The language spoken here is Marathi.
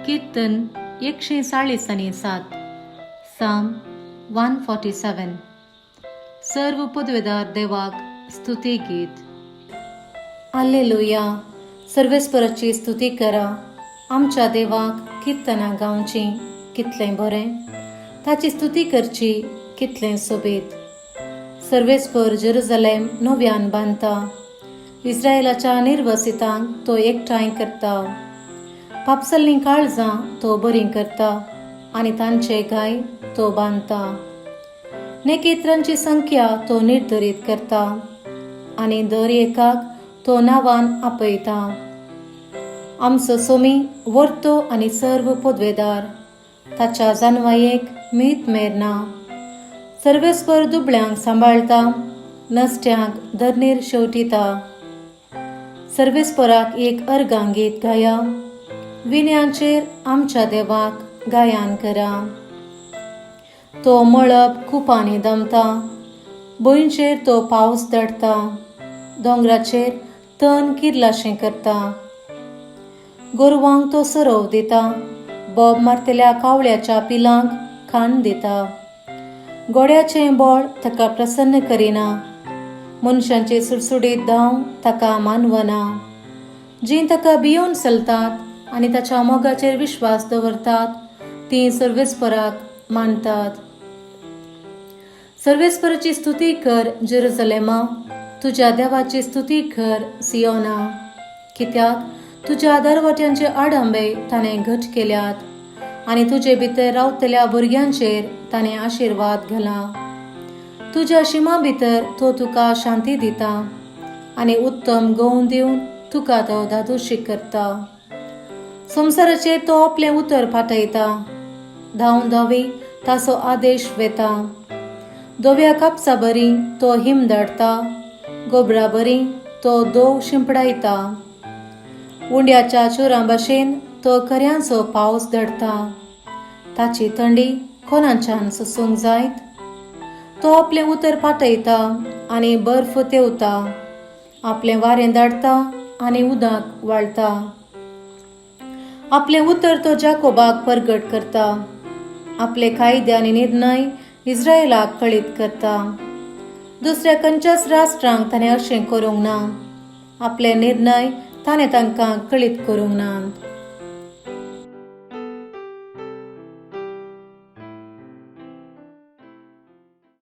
कीर्तन 147 साम 147. सर्व पदवेदार देवाक स्तुती गीत. हालेलुया. सर्वेस्पराची स्तुती करा. आमच्या देवाक कीर्तनां गावची कितलें बरें, ताची स्तुती करची कितलें सोबीत. सर्वेस्पर जेरुसलेम नव्यान बांदता, इस्रायेलाच्या निर्वसितांक तो एकठांय करता. पापसल्लीं काळजां तो बरीं करता आनी तांचे गाय तो बांदता. नेकेत्रांची संख्या तो निर्धरीत करता आनी दर एकाक तो नांवान आपयता. आमचो सोमी वर्तो आनी सर्व पदवेदार, ताच्या जानवायेक मीत मेरना. सर्वेस्पर दुबळ्यांक सांबाळता, नसत्यांक धरणीर शेवटिता. सर्वेस्पराक एक अर्गांगीत गाया, विण्यांचेर आमच्या देवाक गायन करा. तो मळब कुपांनी दमता, भुंयचेर तो पावस धाडटा, दोंगराचेर तण किर्लाशें करता. गोरवांक तो सरव दिता, बोब मारतल्या कावळ्याच्या पिलांक खाण दिता. गोड्याचें बोळ ताका प्रसन्न करिना, मनशांचे सुडसुडीत धांव ताका मानवना. जीं ताका भियोन चलतात आनी ताच्या मोगाचेर विश्वास दवरतात, तीं सर्वेस्पराक मानतात. सर्वेस्पराची स्तुती कर जेरुसलेमा, तुज्या देवाची स्तुती कर सियोना. कित्याक तुज्या दरवट्यांचे आडंबे ताणें घट केल्यात आनी तुजे भितर रावतल्या भुरग्यांचेर ताणें आशिर्वाद घाला. तुज्या शिमा भितर तो तुका शांती दिता आनी उत्तम गवूं दिवन तुका तो दादोशी करता. संवसाराचेर तो आपलें उतर पाटयता, धांव धोवी ताचो आदेश वेता. धोव्या कापसा बरी तो हिम धाडटा, गोबरा बरी तो दोव शिंपडायता. उंड्याच्या चोरां भाशेन तो खऱ्यांचो पावस धाडटा, ताची थंडी कोणाच्यान सोसूंक जायत. तो आपलें उतर पाटयता आनी बर्फ तेवता, आपलें वारें धाडटा आनी उदक वाळटा. आपलें उतर तो जाकोबाक परगट करता, आपले कायदे आनी निर्णय इस्रायेलाक कळीत करता. दुसऱ्या खंयच्याच राष्ट्रांक ताणें अशें करूंक ना, आपले निर्णय ताणें तांकां कळीत करूंक ना.